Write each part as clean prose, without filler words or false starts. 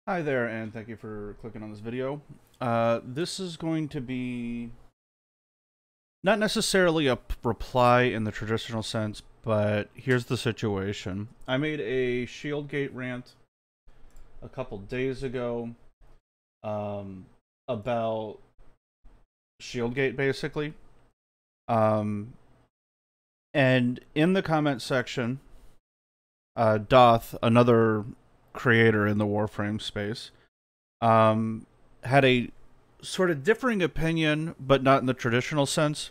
Hi there, and thank you for clicking on this video. This is going to be not necessarily a reply in the traditional sense, but here's the situation. I made a Shieldgate rant a couple days ago about Shieldgate, basically. And in the comment section, Doth, another creator in the Warframe space, had a sort of differing opinion, but not in the traditional sense.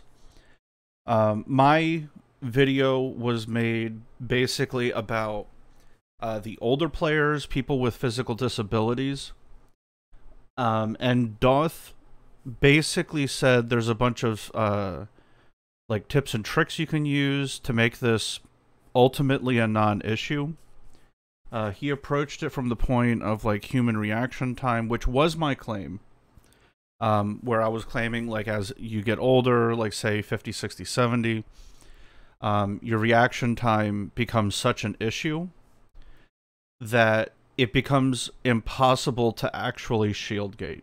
My video was made basically about the older players, people with physical disabilities. And Doth basically said there's a bunch of like tips and tricks you can use to make this ultimately a non-issue. He approached it from the point of like human reaction time, which was my claim. Where I was claiming, like, as you get older, like say 50, 60, 70, your reaction time becomes such an issue that it becomes impossible to actually shieldgate.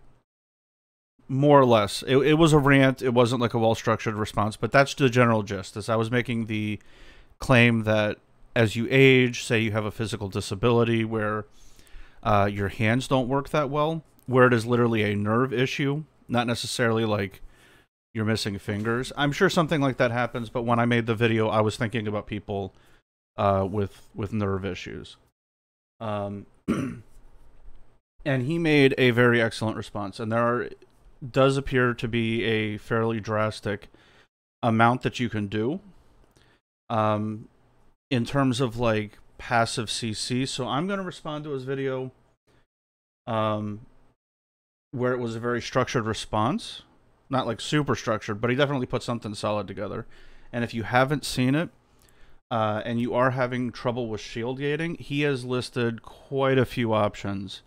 More or less. It was a rant. It wasn't like a well-structured response, but that's the general gist. As I was making the claim that as you age, say you have a physical disability where your hands don't work that well, where it is literally a nerve issue, not necessarily like you're missing fingers. I'm sure something like that happens, but when I made the video, I was thinking about people with nerve issues. And he made a very excellent response, and does appear to be a fairly drastic amount that you can do in terms of like passive CC. So I'm going to respond to his video where it was a very structured response. Not like super structured, but he definitely put something solid together. And if you haven't seen it, and you are having trouble with shield gating, he has listed quite a few options.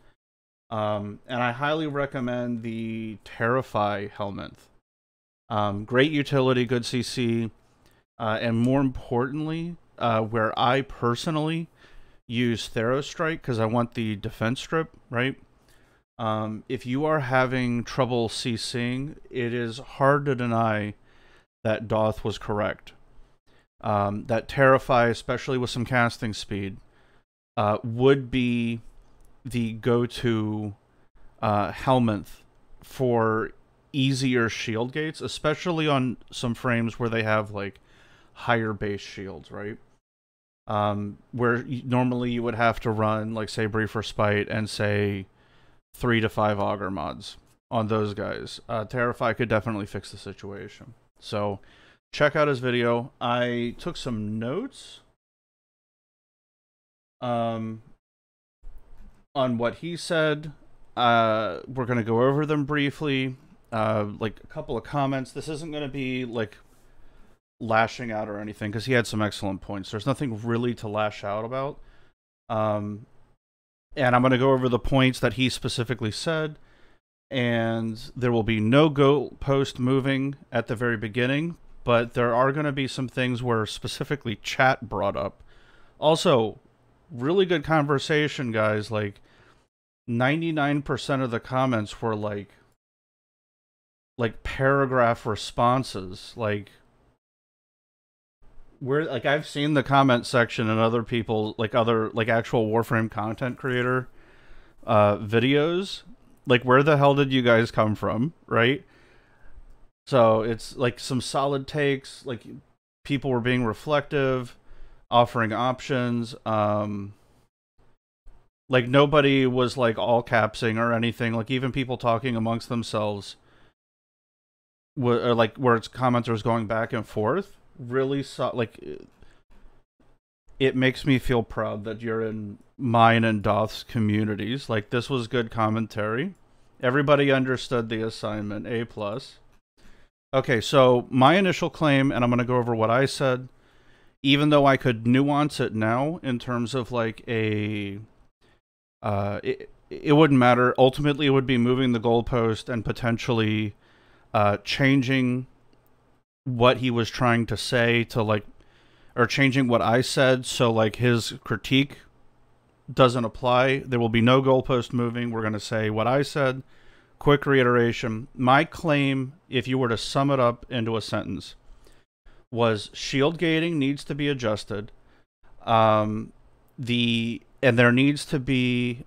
And I highly recommend the Terrify helmet. Great utility, good CC, and more importantly, where I personally use Therostrike because I want the defense strip, right? If you are having trouble CCing, it is hard to deny that Doth was correct. That Terrify, especially with some casting speed, would be the go-to helmet for easier shield gates, especially on some frames where they have like higher base shields, right? Where normally you would have to run like say Brief Respite and say 3 to 5 auger mods on those guys. Terrify could definitely fix the situation. So check out his video. I took some notes on what he said. We're going to go over them briefly. Like a couple of comments. This isn't going to be like lashing out or anything because he had some excellent points. There's nothing really to lash out about. And I'm going to go over the points that he specifically said. And there will be no goalpost moving at the very beginning, but there are going to be some things where specifically chat brought up. Also, really good conversation, guys. Like 99% of the comments were like paragraph responses. Like I've seen the comment section and other people, like other like actual Warframe content creator videos. Like, where the hell did you guys come from, right? So it's like some solid takes. Like people were being reflective, offering options. Like nobody was like all capsing or anything. Like even people talking amongst themselves, or like where it's commenters going back and forth. Really like it makes me feel proud that you're in mine and Doth's communities. Like this was good commentary. Everybody understood the assignment. A+. Okay, so my initial claim, and I'm going to go over what I said, even though I could nuance it now in terms of like a it wouldn't matter. Ultimately it would be moving the goalpost and potentially changing what he was trying to say to like, or changing what I said so like his critique doesn't apply. There will be no goalpost moving. We're going to say what I said. Quick reiteration. My claim, if you were to sum it up into a sentence, was shield gating needs to be adjusted. And there needs to be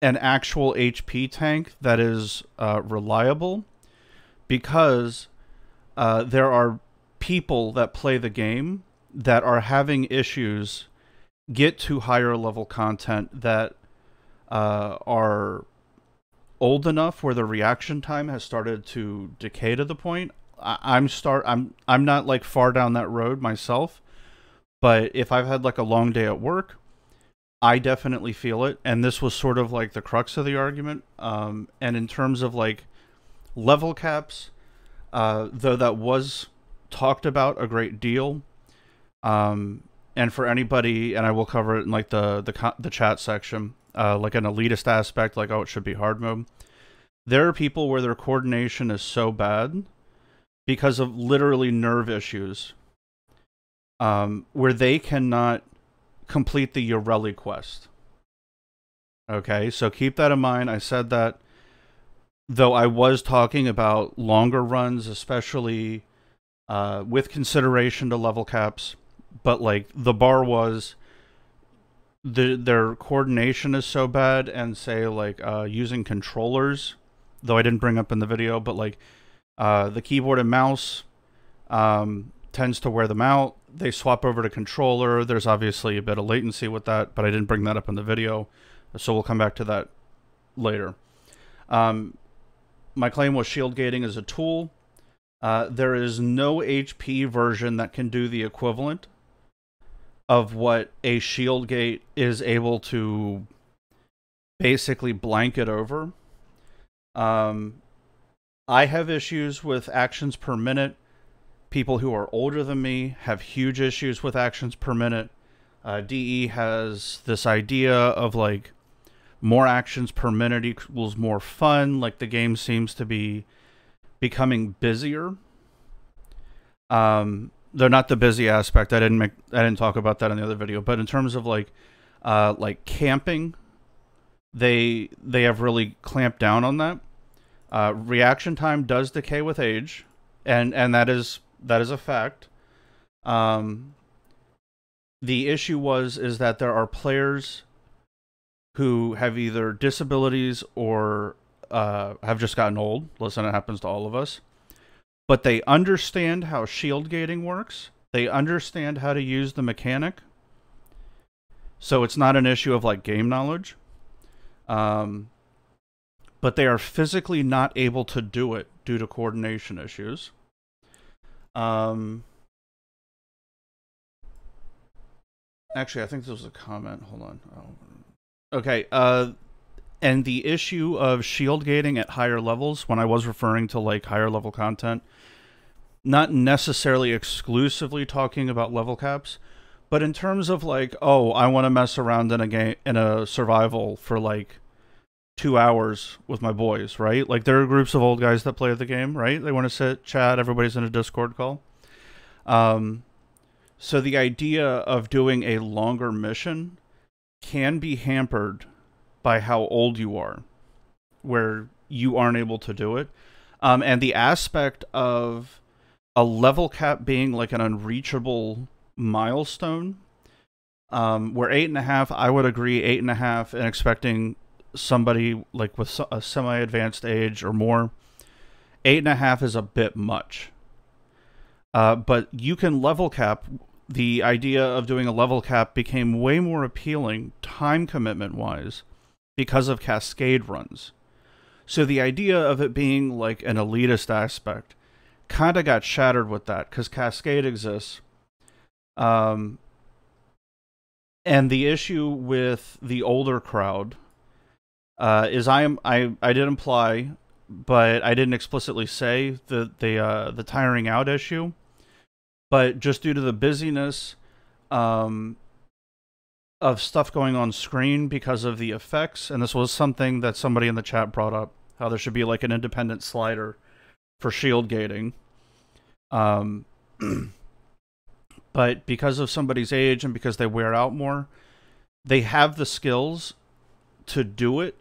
an actual HP tank that is reliable, because there are people that play the game that are having issues get to higher level content that are old enough where the reaction time has started to decay to the point. I'm not like far down that road myself, but if I've had like a long day at work, I definitely feel it, and this was sort of like the crux of the argument. And in terms of like level caps, though that was talked about a great deal, and for anybody, and I will cover it in like the chat section, like an elitist aspect, like, oh, it should be hard mode. There are people where their coordination is so bad because of literally nerve issues, where they cannot complete the Yoreli quest. Okay, so keep that in mind. I said that, though I was talking about longer runs, especially with consideration to level caps, but like the bar was their coordination is so bad, and say like using controllers, though I didn't bring up in the video, but like the keyboard and mouse tends to wear them out. They swap over to controller. There's obviously a bit of latency with that, but I didn't bring that up in the video, so we'll come back to that later. My claim was shield gating is a tool. There is no HP version that can do the equivalent of what a shield gate is able to basically blanket over. I have issues with actions per minute. People who are older than me have huge issues with actions per minute. DE has this idea of like more actions per minute equals more fun. Like the game seems to be becoming busier. They're not the busy aspect. I didn't talk about that in the other video. But in terms of like camping, they have really clamped down on that. Reaction time does decay with age, and that is a fact. The issue is that there are players who have either disabilities or have just gotten old. Listen, it happens to all of us. But they understand how shield gating works. They understand how to use the mechanic. So it's not an issue of like game knowledge. But they are physically not able to do it due to coordination issues. Actually, I think this was a comment. Hold on. Oh. Okay. And the issue of shield gating at higher levels, when I was referring to like higher level content, not necessarily exclusively talking about level caps, but in terms of like, oh, I want to mess around in a game, in a survival for like 2 hours with my boys, right? Like there are groups of old guys that play the game, right? They want to sit, chat, everybody's in a Discord call. So the idea of doing a longer mission can be hampered by how old you are, where you aren't able to do it. And the aspect of a level cap being like an unreachable milestone, where 8.5, I would agree 8.5, and expecting somebody like with a semi-advanced age or more, 8.5 is a bit much. But you can level cap. The idea of doing a level cap became way more appealing time commitment wise because of cascade runs. So the idea of it being like an elitist aspect kind of got shattered with that, because cascade exists. And the issue with the older crowd is I did imply, but I didn't explicitly say the tiring out issue. But just due to the busyness of stuff going on screen because of the effects, and this was something that somebody in the chat brought up, how there should be like an independent slider for shield gating. But because of somebody's age and because they wear out more, they have the skills to do it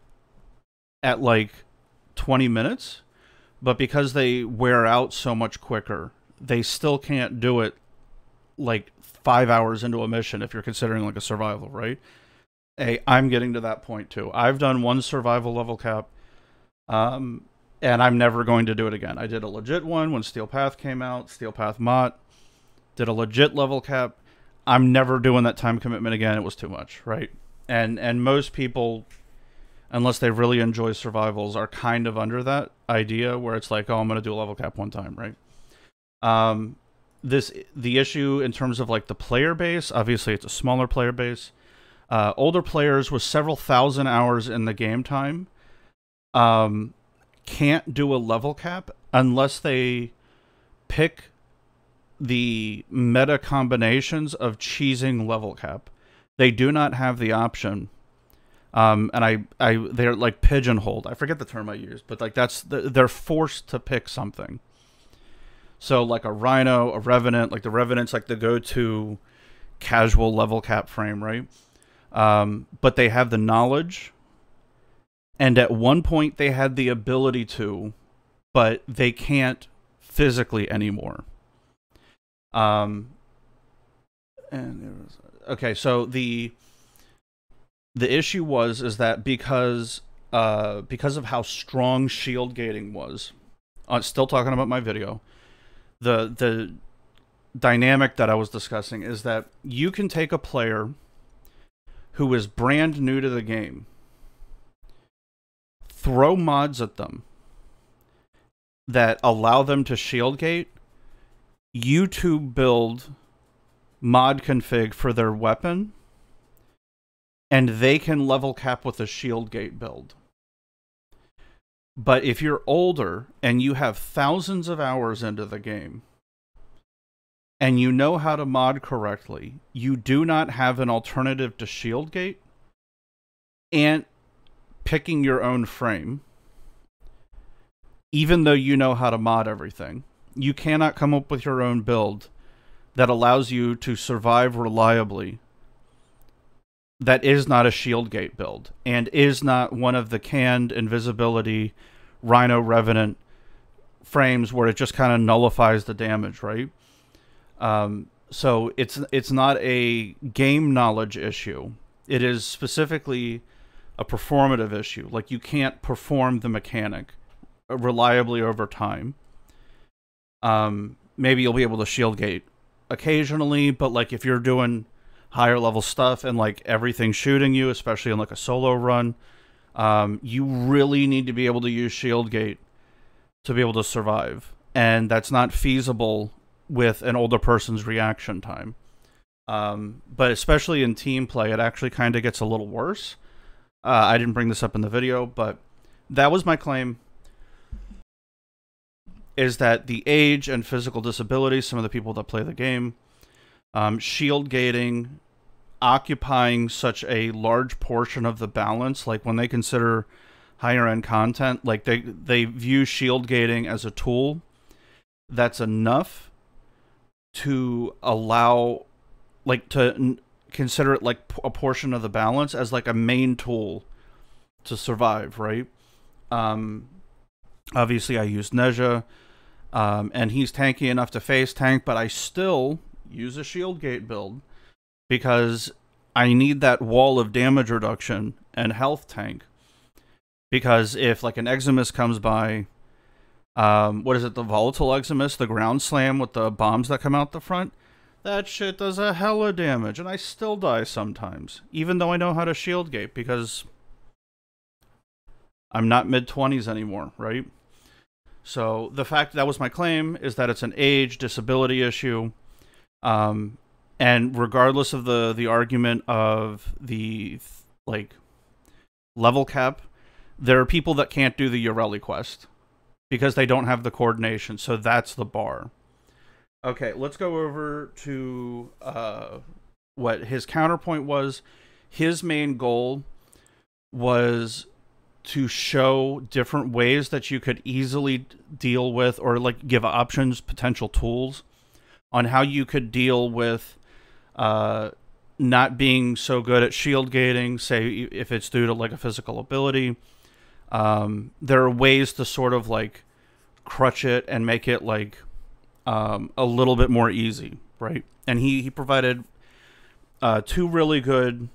at like 20 minutes, but because they wear out so much quicker, they still can't do it like 5 hours into a mission if you're considering like a survival, right? I'm getting to that point too. I've done one survival level cap, and I'm never going to do it again. I did a legit one when Steel Path came out, Steel Path Mott, did a legit level cap. I'm never doing that time commitment again. It was too much, right? And most people, unless they really enjoy survivals, are kind of under that idea where it's like, oh, I'm going to do a level cap one time, right? The issue in terms of like the player base, obviously it's a smaller player base. Older players with several thousand hours in the game time can't do a level cap unless they pick the meta combinations of cheesing level cap. They do not have the option. And they're like pigeonholed. I forget the term I use, but like they're forced to pick something. So like a Rhino, a Revenant, like the Revenant's like the go-to casual level cap frame, right? But they have the knowledge, and at one point they had the ability to, but they can't physically anymore. Okay, so the issue is that because of how strong shield gating was, still talking about my video, the dynamic that I was discussing is that you can take a player who is brand new to the game, throw mods at them that allow them to shield gate, YouTube build mod config for their weapon, and they can level cap with a shield gate build. But if you're older and you have thousands of hours into the game and you know how to mod correctly, you do not have an alternative to shield gate and picking your own frame. Even though you know how to mod everything, you cannot come up with your own build that allows you to survive reliably that is not a shield gate build and is not one of the canned invisibility Rhino Revenant frames where it just kind of nullifies the damage, right? So it's not a game knowledge issue. It is specifically a performative issue. Like, you can't perform the mechanic reliably over time. Maybe you'll be able to shield gate occasionally, but like if you're doing higher level stuff and like everything's shooting you, especially in like a solo run, you really need to be able to use shield gate to be able to survive, and that's not feasible with an older person's reaction time. But especially in team play, it actually kind of gets a little worse. I didn't bring this up in the video, but that was my claim, is that the age and physical disability, some of the people that play the game, shield gating occupying such a large portion of the balance, like when they consider higher end content, like they view shield gating as a tool that's enough to allow, like, to consider it like a portion of the balance as like a main tool to survive, right? Obviously I use Neja, and he's tanky enough to face tank, but I still use a shield gate build because I need that wall of damage reduction and health tank. Because if like an Eximus comes by, what is it, the volatile Eximus, the ground slam with the bombs that come out the front, that shit does a hella damage, and I still die sometimes, even though I know how to shield gate, because I'm not mid-20s anymore, right? So the fact that was my claim is that it's an age disability issue, and regardless of the argument of the like level cap, there are people that can't do the Ureli quest because they don't have the coordination. So that's the bar. Okay, let's go over to what his counterpoint was. His main goal was to show different ways that you could easily deal with, or like give options, potential tools on how you could deal with not being so good at shield gating, say if it's due to like a physical ability. There are ways to sort of like crutch it and make it like a little bit more easy, right? And he provided two really good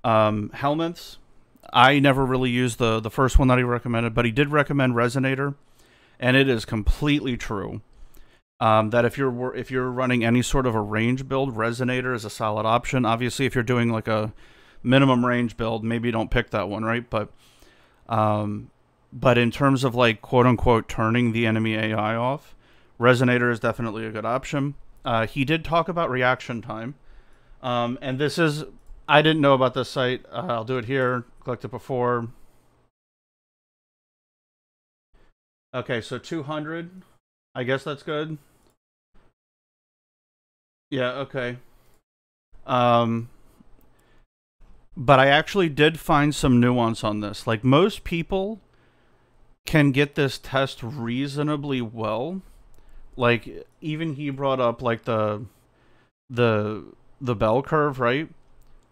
helmets. I never really used the first one that he recommended, but he did recommend Resonator, and it is completely true. That if you're running any sort of a range build, Resonator is a solid option. Obviously, if you're doing like a minimum range build, maybe don't pick that one, right? But in terms of like quote unquote turning the enemy AI off, Resonator is definitely a good option. He did talk about reaction time, and this is, I didn't know about this site. I'll do it here. Clicked it before. Okay, so 200. I guess that's good. Yeah, okay. But I actually did find some nuance on this. Like, most people can get this test reasonably well. Like, even he brought up like the bell curve, right?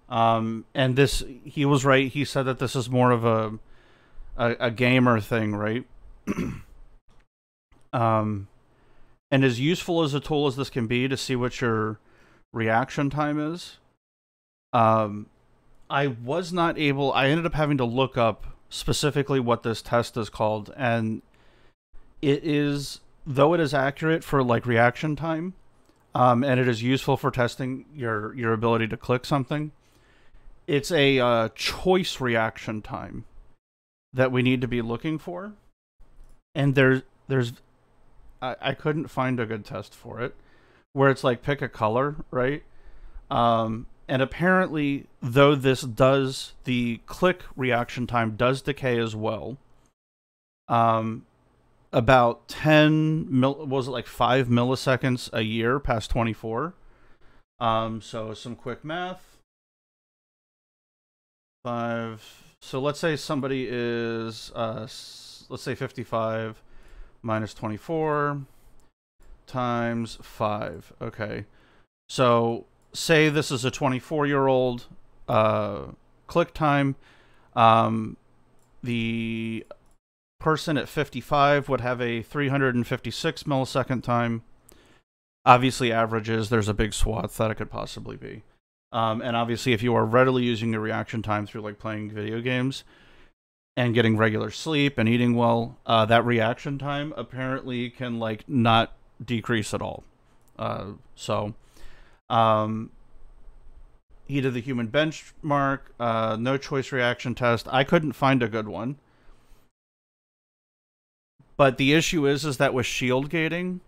And this, he was right. He said that this is more of a gamer thing, right? And as useful as a tool as this can be to see what your reaction time is, I was not able, I ended up having to look up specifically what this test is called, and it is, though it is accurate for like reaction time, and it is useful for testing your ability to click something, it's a choice reaction time that we need to be looking for. And there's I couldn't find a good test for it, where it's like pick a color, right? And apparently, though this does, the click reaction time does decay as well. About 5 milliseconds a year past 24. So some quick math. 5. So let's say somebody is, let's say 55 minus 24 times 5. Okay. So say this is a 24-year-old click time. The person at 55 would have a 356 millisecond time. Obviously, averages, there's a big swath that it could possibly be. And obviously, if you are readily using your reaction time through like playing video games and getting regular sleep and eating well, that reaction time apparently can like not decrease at all. He did the human benchmark, no choice reaction test. I couldn't find a good one. But the issue is that with shield gating,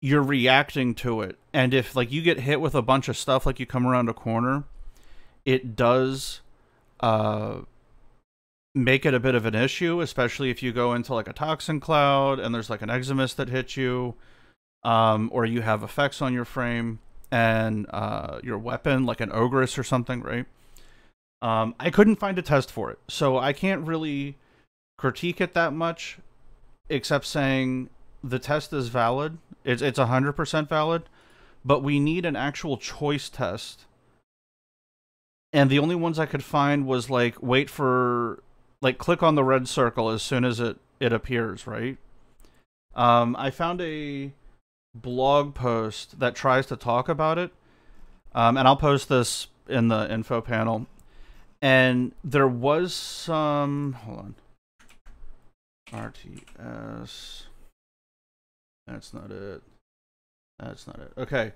you're reacting to it. And if like you get hit with a bunch of stuff, like you come around a corner, it does make it a bit of an issue, especially if you go into like a toxin cloud and there's like an Eximus that hits you, or you have effects on your frame and your weapon, like an Ogress or something, right? I couldn't find a test for it, so I can't really critique it that much, except saying the test is valid. It's 100% valid, but we need an actual choice test. And the only ones I could find was like wait for, like click on the red circle as soon as it appears, right? I found a blog post that tries to talk about it, and I'll post this in the info panel. And there was some, hold on, RTS, that's not it, okay.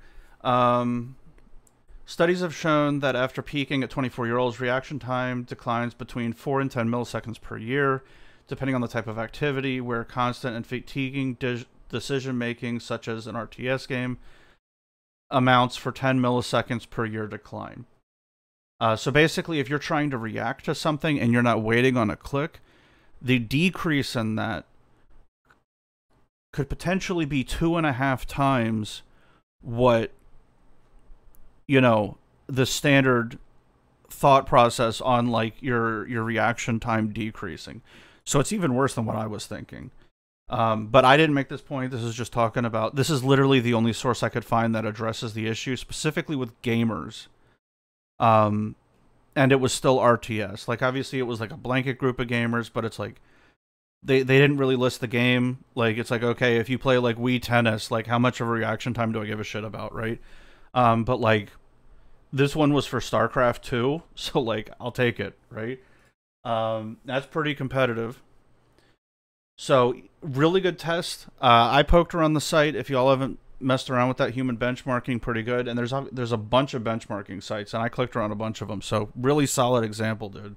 Studies have shown that after peaking at 24-year-olds, reaction time declines between 4 and 10 milliseconds per year, depending on the type of activity, where constant and fatiguing decision-making, such as an RTS game, amounts for 10 milliseconds per year decline. So basically, if you're trying to react to something and you're not waiting on a click, the decrease in that could potentially be 2.5 times what, you know, the standard thought process on like your reaction time decreasing. So it's even worse than what I was thinking. But I didn't make this point. This is just talking about. This is literally the only source I could find that addresses the issue specifically with gamers. Um, and it was still RTS. Like obviously it was like a blanket group of gamers, but it's like they didn't really list the game. Like it's like, okay, if you play like Wii Tennis, like how much of a reaction time do I give a shit about, right? But like this one was for StarCraft 2, so like I'll take it, right? That's pretty competitive. So really good test. I poked around the site. If y'all haven't messed around with that human benchmarking, pretty good. And there's a bunch of benchmarking sites, and I clicked around a bunch of them. So really solid example, dude.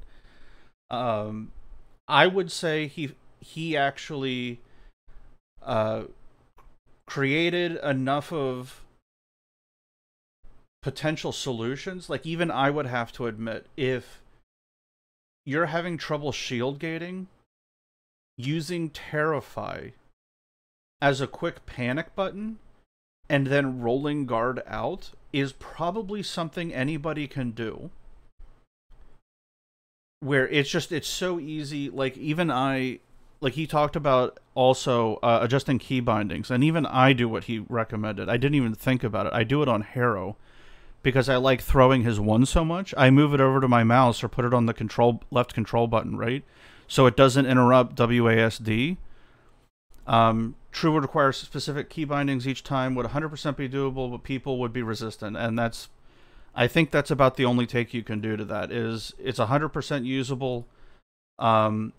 I would say he actually created enough of potential solutions. Like even I would have to admit, if you're having trouble shield gating, using Terrify as a quick panic button and then rolling guard out is probably something anybody can do. Where it's so easy. Like even like he talked about also adjusting key bindings, and even I do what he recommended. I didn't even think about it. I do it on Harrow because I like throwing his one so much. I move it over to my mouse or put it on the left control button, right? So it doesn't interrupt WASD. True would require specific key bindings each time, would 100% be doable, but people would be resistant. And I think that's about the only take you can do to that, is it's 100% usable.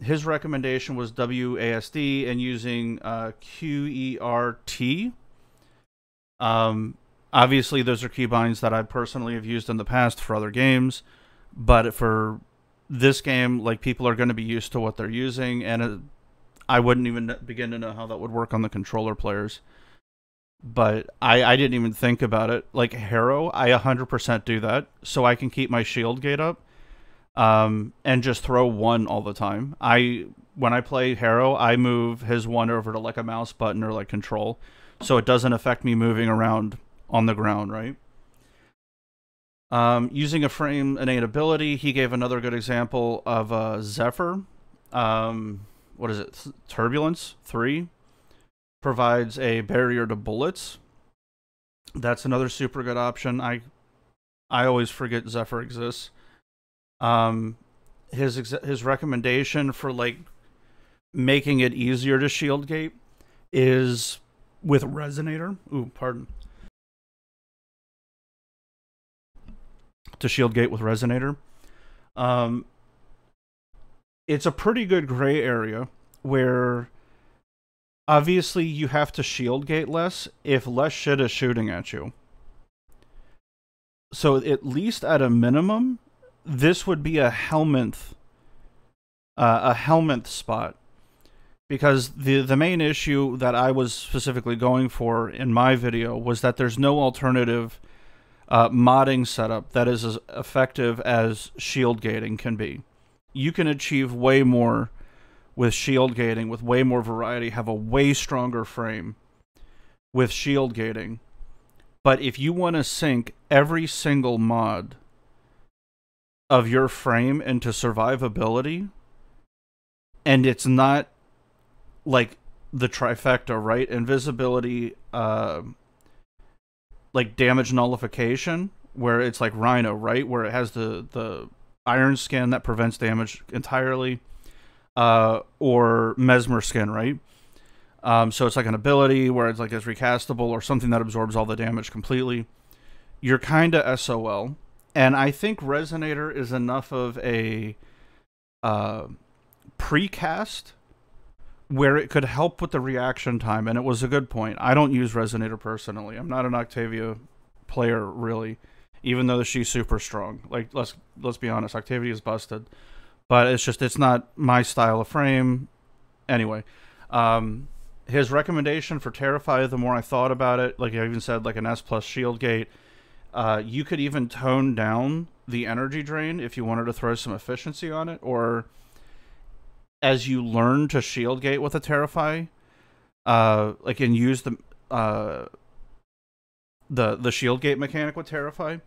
His recommendation was WASD and using QERT. Obviously, those are keybinds that I personally have used in the past for other games, but for this game, like people are going to be used to what they're using, and I wouldn't even begin to know how that would work on the controller players. But I didn't even think about it. Like Harrow, I 100% do that, so I can keep my shield gate up, and just throw one all the time. When I play Harrow, I move his one over to like a mouse button or like control, so it doesn't affect me moving around on the ground, right? Using a frame innate ability, he gave another good example of Zephyr. What is it? Turbulence 3 provides a barrier to bullets. That's another super good option. I always forget Zephyr exists. His recommendation for like making it easier to shield gate is with Resonator. Ooh, pardon. To shield gate with Resonator. It's a pretty good gray area where obviously you have to shield gate less if less shit is shooting at you. So at least at a minimum, this would be a helminth spot. Because the main issue that I was specifically going for in my video was that there's no alternative modding setup that is as effective as shield gating can be. You can achieve way more with shield gating, with way more variety, have a way stronger frame with shield gating. But if you want to sync every single mod of your frame into survivability, and it's not like the trifecta, right? Invisibility, like damage nullification, where it's like Rhino, right? Where it has the iron skin that prevents damage entirely, or Mesmer skin, right? So it's like an ability where it's like it's recastable or something that absorbs all the damage completely. You're kind of SOL. And I think Resonator is enough of a precast where it could help with the reaction time, and it was a good point. I don't use Resonator personally. I'm not an Octavia player, really, even though she's super strong. Like, let's be honest, Octavia is busted. But it's not my style of frame. Anyway, his recommendation for Terrify, the more I thought about it, like I even said, like an S plus shield gate, you could even tone down the energy drain if you wanted to throw some efficiency on it, or as you learn to shield gate with a Terrify, like and use the shield gate mechanic with Terrify,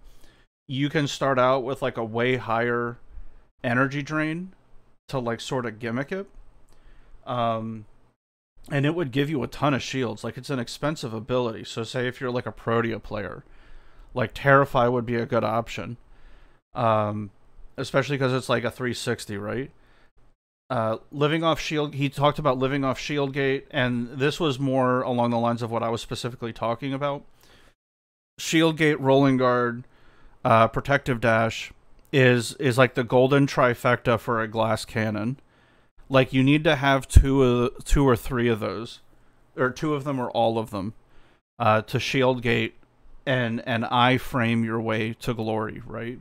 you can start out with like a way higher energy drain to like sort of gimmick it. and it would give you a ton of shields. Like, it's an expensive ability. So say if you're like a Protea player, like Terrify would be a good option. Especially because it's like a 360, right? Living off shield, he talked about living off shield gate, and this was more along the lines of what I was specifically talking about. Shield gate, rolling guard, protective dash is like the golden trifecta for a glass cannon. Like, you need to have two or three of those, or two of them or all of them, to shield gate and I-frame your way to glory, right?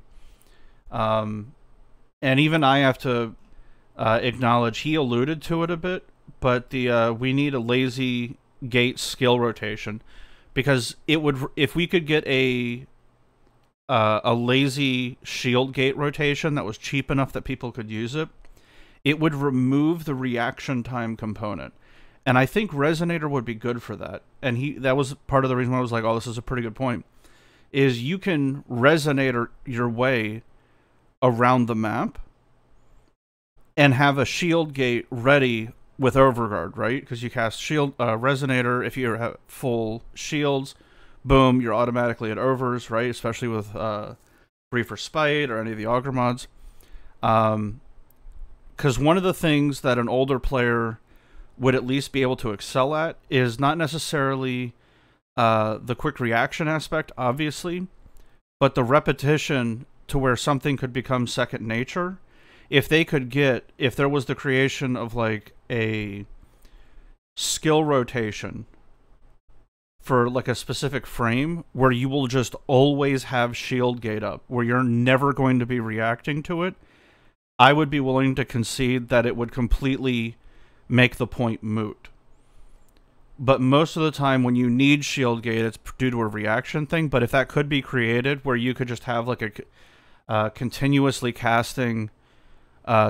And even I have to acknowledge, he alluded to it a bit, but we need a lazy gate skill rotation, because it would, if we could get a lazy shield gate rotation that was cheap enough that people could use it, it would remove the reaction time component. And I think Resonator would be good for that. And that was part of the reason why I was like, oh, this is a pretty good point, is you can Resonator your way around the map and have a shield gate ready with Overguard, right? Because you cast shield Resonator, if you have full shields, boom, you're automatically at overs, right? Especially with Free for Spite or any of the Augur mods. Because one of the things that an older player would at least be able to excel at is not necessarily the quick reaction aspect, obviously, but the repetition to where something could become second nature. If there was the creation of like a skill rotation for like a specific frame where you will just always have shield gate up, where you're never going to be reacting to it, I would be willing to concede that it would completely make the point moot. But most of the time when you need shield gate, it's due to a reaction thing. But if that could be created where you could just have like a continuously casting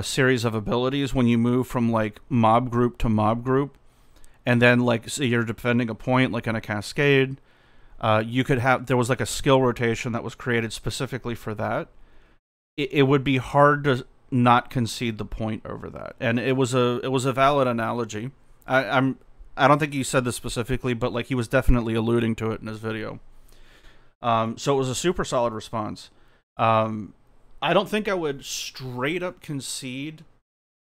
series of abilities when you move from like mob group to mob group, and then like say you're defending a point like in a cascade, you could have, there was like a skill rotation that was created specifically for that. It would be hard to not concede the point over that. And it was a valid analogy. I don't think he said this specifically, but like he was definitely alluding to it in his video. So it was a super solid response. I don't think I would straight up concede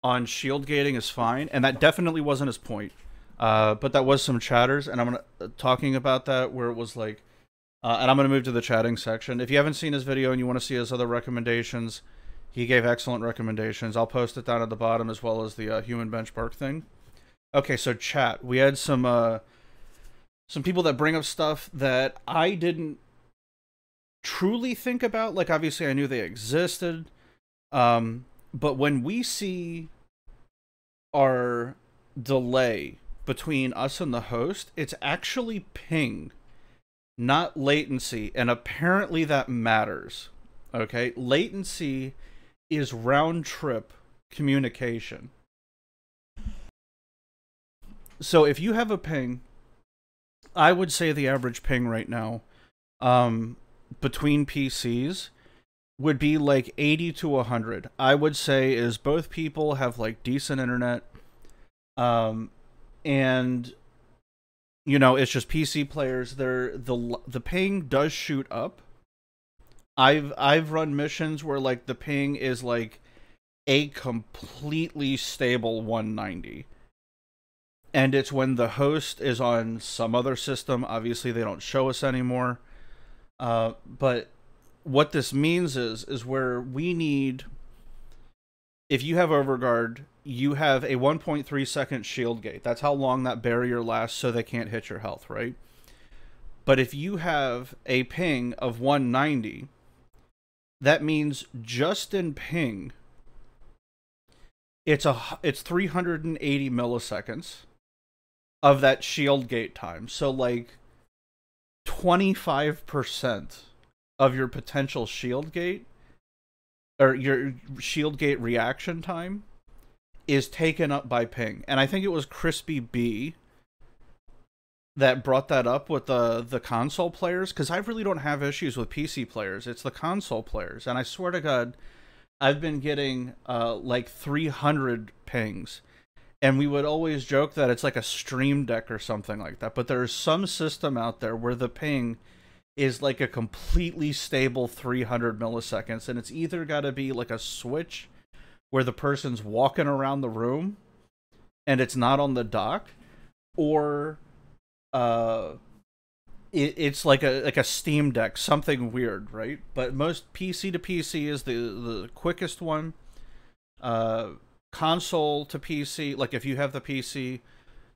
on shield gating is fine, and that definitely wasn't his point. But that was some chatters, and I'm talking about that where it was like, and I'm gonna move to the chatting section. If you haven't seen his video and you want to see his other recommendations, he gave excellent recommendations. I'll post it down at the bottom, as well as the human benchmark thing. Okay, so chat. We had some people that bring up stuff that I didn't truly think about. Like, obviously I knew they existed, but when we see our delay between us and the host, it's actually ping, not latency, and apparently that matters. Okay, latency is round trip communication. So if you have a ping, I would say the average ping right now between PCs would be like 80 to 100. I would say is both people have like decent internet, and you know, it's just PC players. The ping does shoot up. I've run missions where like the ping is like a completely stable 190. And it's when the host is on some other system. Obviously, they don't show us anymore. But what this means is where we need, if you have Overguard, you have a 1.3 second shield gate. That's how long that barrier lasts, so they can't hit your health, right? But if you have a ping of 190, that means just in ping, it's 380 milliseconds of that shield gate time. So like 25% of your potential shield gate, or your shield gate reaction time, is taken up by ping. And I think it was Crispy B that brought that up with the console players, because I really don't have issues with PC players. It's the console players. And I swear to God, I've been getting like 300 pings. And we would always joke that it's like a Stream Deck or something like that. But there's some system out there where the ping is like a completely stable 300 milliseconds. And it's either got to be like a switch where the person's walking around the room and it's not on the dock, or it's like a Steam Deck, something weird, right? But most PC to PC is the quickest one. Console to PC, like if you have the PC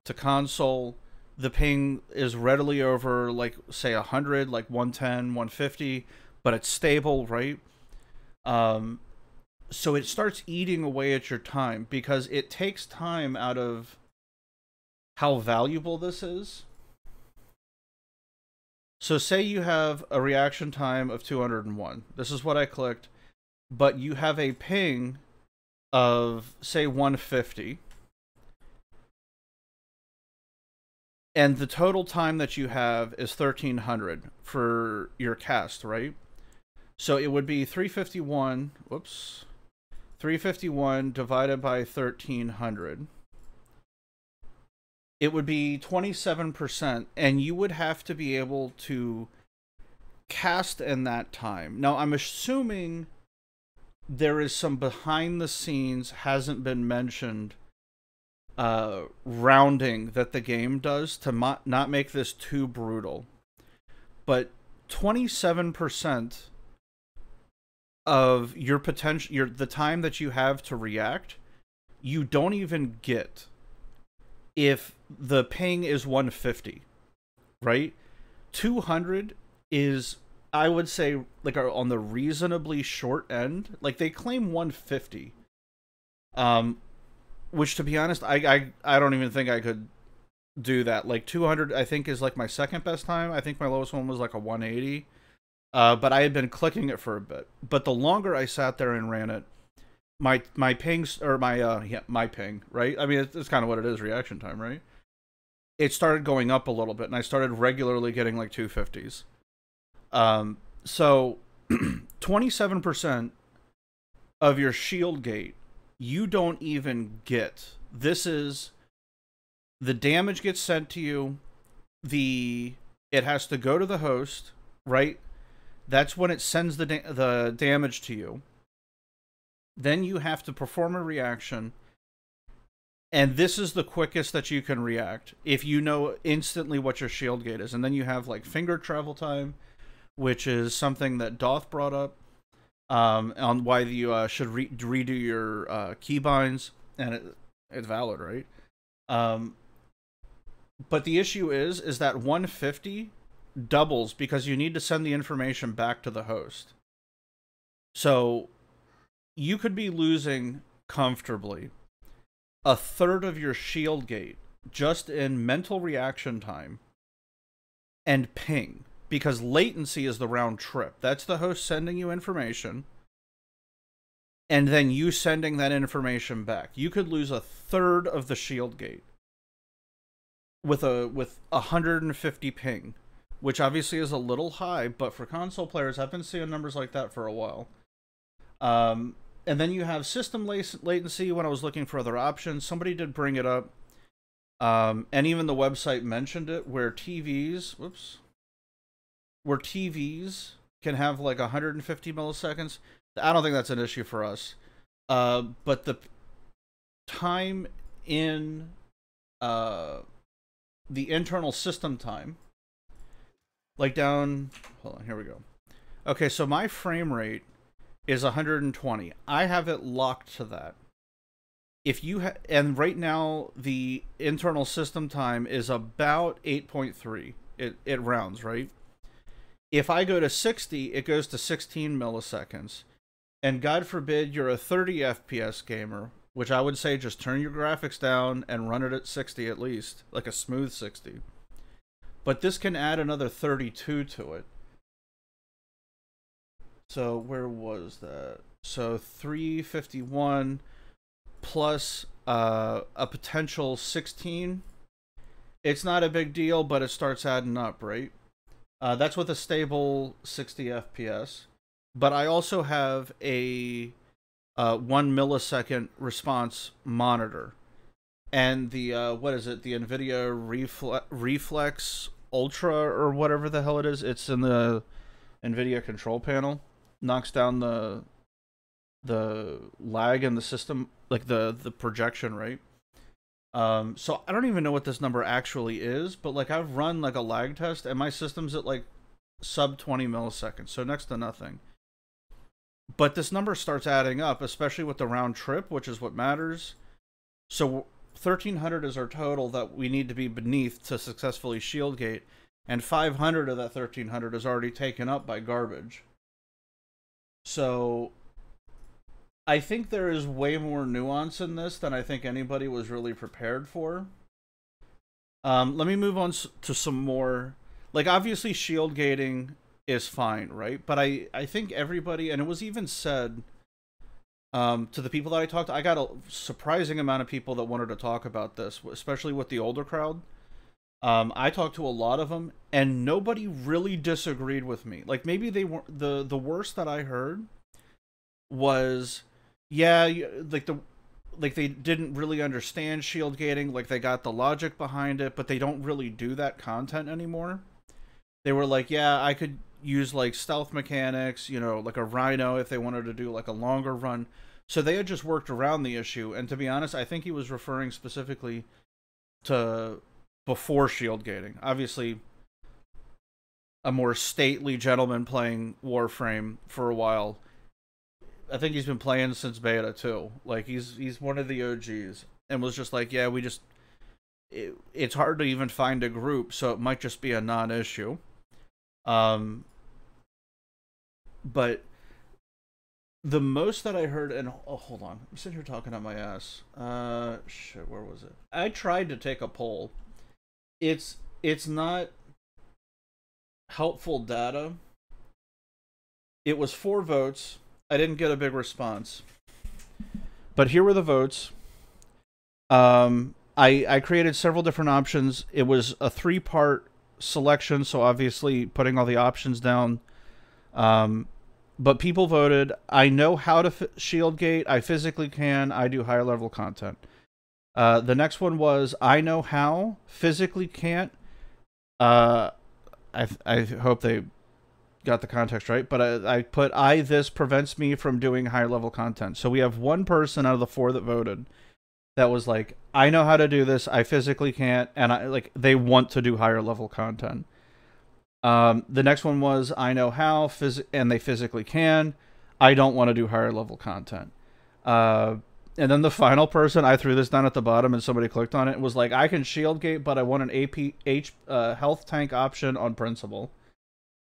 to console, the ping is readily over, like, say 100, like 110, 150, but it's stable, right? So it starts eating away at your time because it takes time out of how valuable this is. So say you have a reaction time of 201. This is what I clicked, but you have a ping of, say, 150. And the total time that you have is 1300 for your cast, right? So it would be 351, whoops, 351 divided by 1300. It would be 27%, and you would have to be able to cast in that time. Now, I'm assuming there is some behind the scenes, hasn't been mentioned, rounding that the game does to not make this too brutal. But 27% of your potential, the time that you have to react, you don't even get if the ping is 150, right? 200 is, I would say, like, on the reasonably short end. Like, they claim 150, which, to be honest, I don't even think I could do that. Like, 200, I think, is like my second best time. I think my lowest one was like a 180. But I had been clicking it for a bit. But the longer I sat there and ran it, my pings, or my ping, right? I mean, it's kind of what it is, reaction time, right? It started going up a little bit, and I started regularly getting like 250s. So 27% of your shield gate, you don't even get. This is, the damage gets sent to you. It has to go to the host, right? That's when it sends the damage to you. Then you have to perform a reaction. And this is the quickest that you can react if you know instantly what your shield gate is. And then you have like finger travel time, which is something that Doth brought up on why you should redo your keybinds. And it's valid, right? But the issue is that 150 doubles because you need to send the information back to the host. So you could be losing comfortably a third of your shield gate just in mental reaction time and ping, because latency is the round trip. That's the host sending you information and then you sending that information back. You could lose a third of the shield gate with 150 ping, which obviously is a little high, but for console players, I've been seeing numbers like that for a while. And then you have system latency. When I was looking for other options, somebody did bring it up. And even the website mentioned it, where TVs can have like 150 milliseconds. I don't think that's an issue for us. But the time in the internal system time, like down, hold on, here we go. Okay, so my frame rate is 120. I have it locked to that. If you and right now the internal system time is about 8.3. It rounds, right? If I go to 60, it goes to 16 milliseconds. And God forbid you're a 30 FPS gamer, which I would say just turn your graphics down and run it at 60 at least, like a smooth 60. But this can add another 32 to it. So where was that? So 351 plus a potential 16. It's not a big deal, but it starts adding up, right? That's with a stable 60 FPS. But I also have a 1 millisecond response monitor. and the what is it? The NVIDIA Reflex Ultra or whatever the hell it is. It's in the NVIDIA control panel. Knocks down the lag in the system, like the projection rate. So I don't even know what this number actually is, but like I've run like a lag test and my system's at like sub 20 milliseconds, so next to nothing. But this number starts adding up, especially with the round trip, which is what matters. So 1300 is our total that we need to be beneath to successfully shield gate, and 500 of that 1300 is already taken up by garbage. So I think there is way more nuance in this than I think anybody was really prepared for. Let me move on to some more. Like, obviously, shield gating is fine, right? But I think everybody, and it was even said to the people that I talked to, I got a surprising amount of people that wanted to talk about this, especially with the older crowd. I talked to a lot of them, and nobody really disagreed with me. Like, maybe they were the worst that I heard was, yeah, like they didn't really understand shield gating, like they got the logic behind it, but they don't really do that content anymore. They were like, yeah, I could use like stealth mechanics, you know, like a Rhino if they wanted to do like a longer run. So they had just worked around the issue, and to be honest, I think he was referring specifically to before shield gating. Obviously, a more stately gentleman playing Warframe for a while. I think he's been playing since beta too. Like he's one of the OGs, and was just like, yeah, it's hard to even find a group, so it might just be a non-issue. But the most that I heard, and oh, hold on, I'm sitting here talking on my ass. Shit, where was it? I tried to take a poll. It's not helpful data. It was 4 votes. I didn't get a big response. But here were the votes. I created several different options. It was a 3-part selection, so obviously putting all the options down. But people voted, I know how to shield gate, I physically can, I do higher level content. The next one was, I know how, physically can't. I hope they got the context right, but I put, this prevents me from doing higher level content. So we have one person out of the 4 that voted that was like, I know how to do this, I physically can't, and they want to do higher level content. The next one was, I know how, and they physically can, I don't want to do higher level content. And then the final person, I threw this down at the bottom and somebody clicked on it, was like, I can shield gate, but I want an health tank option on principle.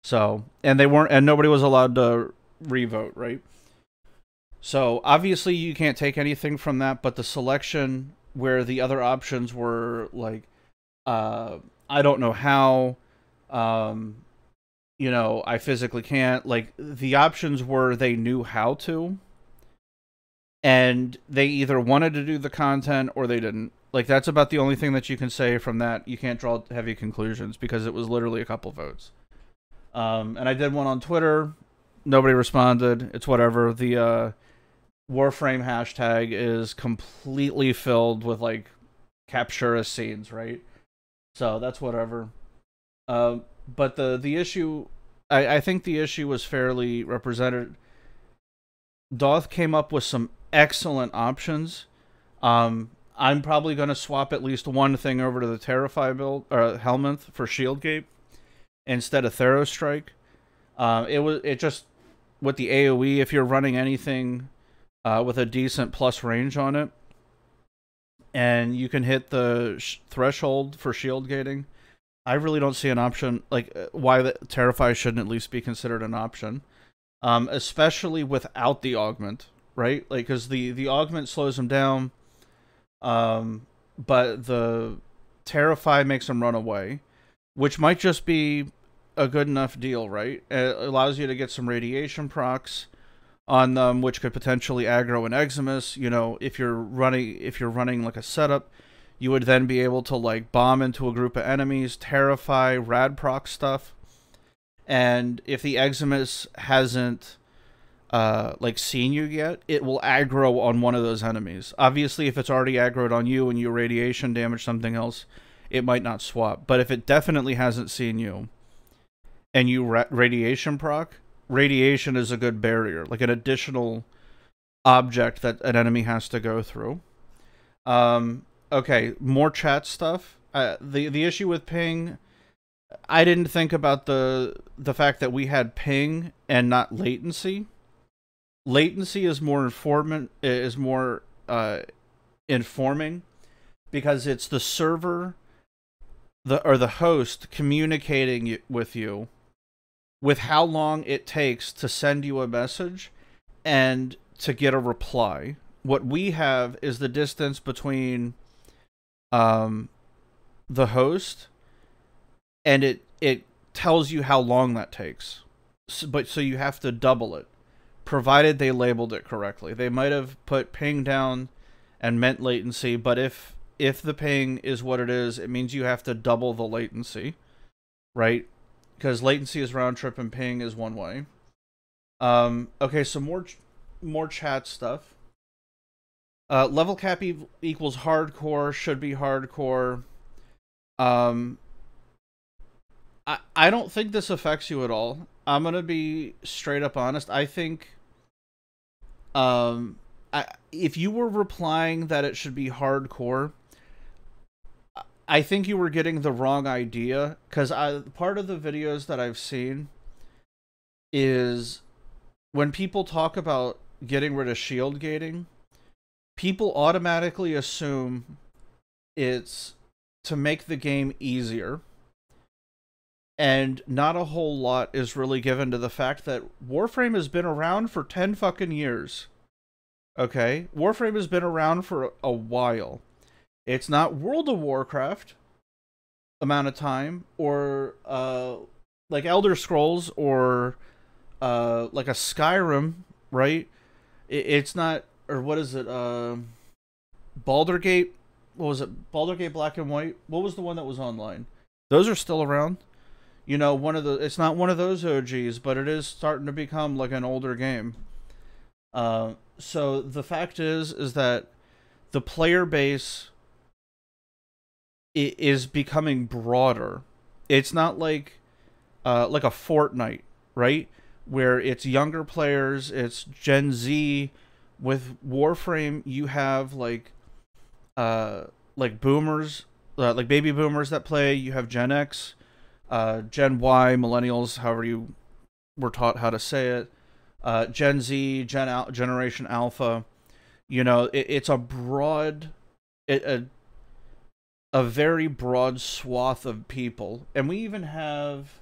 So, and nobody was allowed to revote, right? So, obviously you can't take anything from that, but the selection where the other options were like, I don't know how, you know, I physically can't, like, the options were they knew how to, and they either wanted to do the content or they didn't. Like, that's about the only thing that you can say from that. You can't draw heavy conclusions because it was literally a couple votes. And I did one on Twitter. Nobody responded. It's whatever. The Warframe hashtag is completely filled with, like, Captura scenes, right? So that's whatever. But the issue, I think the issue was fairly represented. Doth came up with some excellent options. I'm probably going to swap at least one thing over to the Terrify build, or Helminth for Shieldgate instead of Therostrike. It just, with the AoE, if you're running anything with a decent plus range on it, and you can hit the threshold for shield gating, I really don't see an option, like, why the Terrify shouldn't at least be considered an option. Especially without the augment, right? Like, because the augment slows them down, but the Terrify makes them run away, which might just be a good enough deal, right? It allows you to get some radiation procs on them, which could potentially aggro an Eximus. You know, if you're running like a setup, you would then be able to, like, bomb into a group of enemies, Terrify, rad proc stuff. And if the Eximus hasn't like seen you yet, it will aggro on one of those enemies. Obviously, if it's already aggroed on you and you radiation damage something else, it might not swap. But if it definitely hasn't seen you and you radiation proc, radiation is a good barrier, like an additional object that an enemy has to go through. Okay, more chat stuff. The issue with ping, I didn't think about the fact that we had ping and not latency. Latency is more informing because it's the server or the host communicating with you with how long it takes to send you a message and to get a reply. What we have is the distance between the host, and it tells you how long that takes. So you have to double it, provided they labeled it correctly. They might have put ping down and meant latency, but if the ping is what it is, it means you have to double the latency, right? Because latency is round trip and ping is one way. Okay, so more chat stuff. Level cap equals hardcore, should be hardcore. I don't think this affects you at all. I'm gonna be straight up honest. I think if you were replying that it should be hardcore, I think you were getting the wrong idea, because part of the videos that I've seen is when people talk about getting rid of shield gating, people automatically assume it's to make the game easier. And not a whole lot is really given to the fact that Warframe has been around for 10 fucking years. Okay? Warframe has been around for a while. It's not World of Warcraft amount of time, or like Elder Scrolls, or like a Skyrim, right? It's not, or what is it? Baldur's Gate. What was it? Baldur's Gate Black and White. What was the one that was online? Those are still around. You know, it's not one of those OGs, but it is starting to become like an older game. So the fact is that the player base is becoming broader. It's not like a Fortnite, right? Where it's younger players, it's Gen Z. With Warframe, you have like boomers, like baby boomers that play. You have Gen X, Gen Y, millennials, however you were taught how to say it, Gen Z, Generation Alpha. You know, it's a broad, a very broad swath of people. And we even have,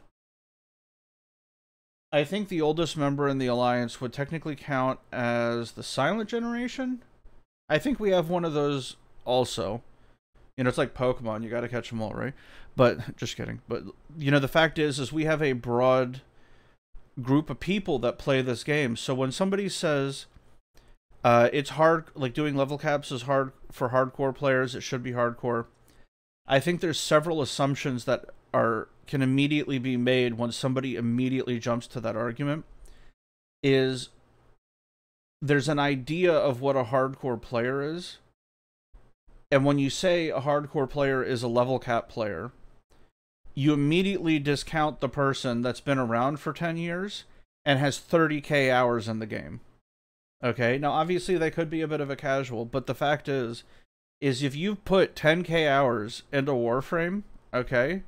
I think the oldest member in the Alliance would technically count as the Silent Generation. I think we have one of those also. You know, it's like Pokemon, you gotta catch them all, right? But, just kidding. But, you know, the fact is we have a broad group of people that play this game. So when somebody says it's hard, like doing level caps is hard for hardcore players, it should be hardcore, I think there's several assumptions that can immediately be made when somebody immediately jumps to that argument. Is there's an idea of what a hardcore player is, and when you say a hardcore player is a level cap player, you immediately discount the person that's been around for 10 years and has 30k hours in the game. Okay, now obviously they could be a bit of a casual, but the fact is if you've put 10k hours into Warframe, okay,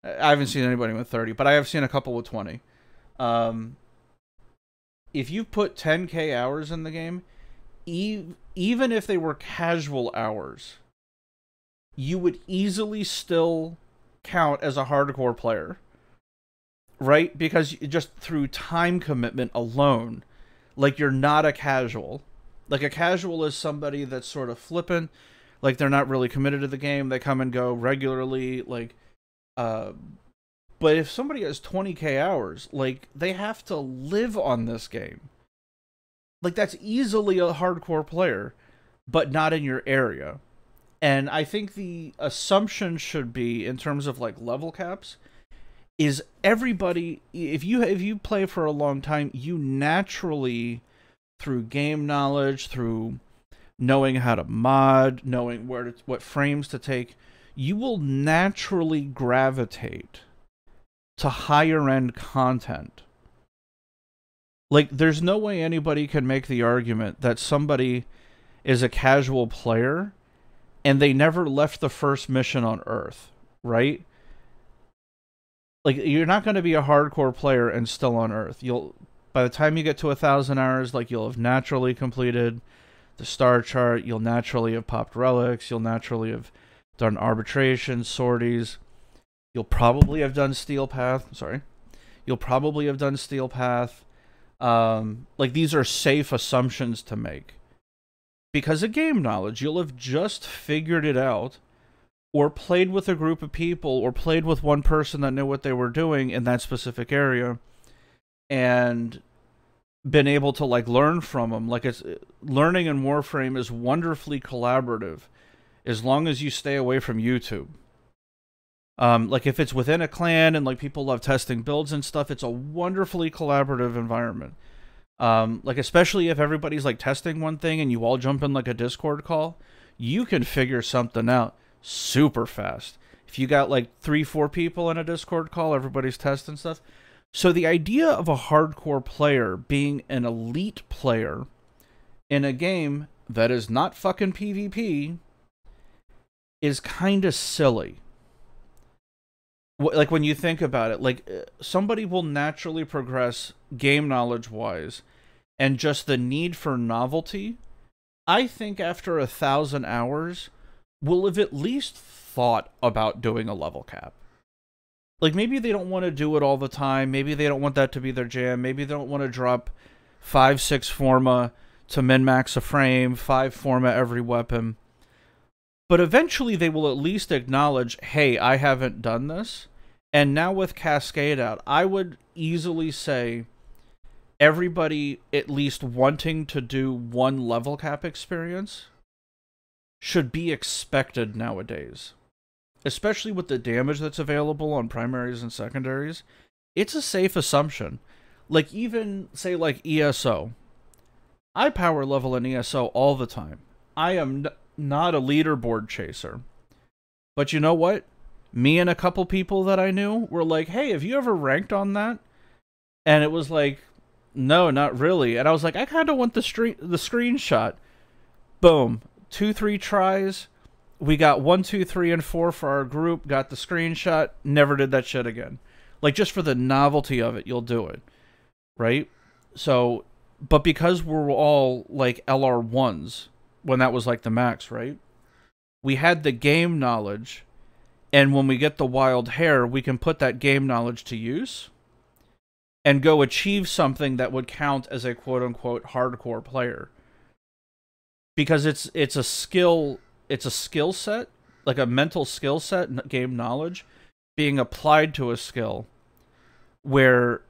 I haven't seen anybody with 30, but I have seen a couple with 20. If you put 10k hours in the game, even if they were casual hours, you would easily still count as a hardcore player, right? Because just through time commitment alone, like, you're not a casual. Like, a casual is somebody that's sort of flippant, like they're not really committed to the game, they come and go regularly, like, but if somebody has 20k hours, like, they have to live on this game. Like, that's easily a hardcore player, but not in your area. And I think the assumption should be, in terms of, like, level caps, is everybody, if you play for a long time, you naturally, through game knowledge, through knowing how to mod, knowing what frames to take, you will naturally gravitate to higher end content. Like, there's no way anybody can make the argument that somebody is a casual player and they never left the first mission on Earth, right? Like, you're not going to be a hardcore player and still on Earth. By the time you get to 1,000 hours, like, you'll have naturally completed the star chart. You'll naturally have popped relics. You'll naturally have done arbitration, sorties. You'll probably have done Steel Path. Sorry. You'll probably have done Steel Path. Like, these are safe assumptions to make. Because of game knowledge, you'll have just figured it out, or played with a group of people, or played with one person that knew what they were doing in that specific area, and been able to, like, learn from them. Like, learning in Warframe is wonderfully collaborative, as long as you stay away from YouTube. Like, if it's within a clan and, like, people love testing builds and stuff, it's a wonderfully collaborative environment. Like, especially if everybody's, like, testing one thing and you all jump in, like, a Discord call, you can figure something out super fast. If you got, like, 3-4 people in a Discord call, everybody's testing stuff. So the idea of a hardcore player being an elite player in a game that is not fucking PvP is kind of silly. Like, when you think about it, like, somebody will naturally progress game knowledge-wise, and just the need for novelty, I think after 1,000 hours, will have at least thought about doing a level cap. Like, maybe they don't want to do it all the time, maybe they don't want that to be their jam, maybe they don't want to drop 5-6 forma to min-max a frame, 5 forma every weapon. But eventually they will at least acknowledge, hey, I haven't done this. And now with Cascade out, I would easily say everybody at least wanting to do one level cap experience should be expected nowadays. Especially with the damage that's available on primaries and secondaries. It's a safe assumption. Like, even, say, like ESO. I power level in ESO all the time. I am not a leaderboard chaser. But you know what? Me and a couple people that I knew were like, hey, have you ever ranked on that? And it was like, no, not really. And I was like, I kind of want the screenshot. Boom. 2-3 tries. We got 1, 2, 3, and 4 for our group. Got the screenshot. Never did that shit again. Like, just for the novelty of it, you'll do it. Right? So, but because we're all, like, LR1s, when that was, like, the max, right? We had the game knowledge, and when we get the wild hair, we can put that game knowledge to use and go achieve something that would count as a quote-unquote hardcore player. Because it's a skill set, like a mental skill set, game knowledge, being applied to a skill, where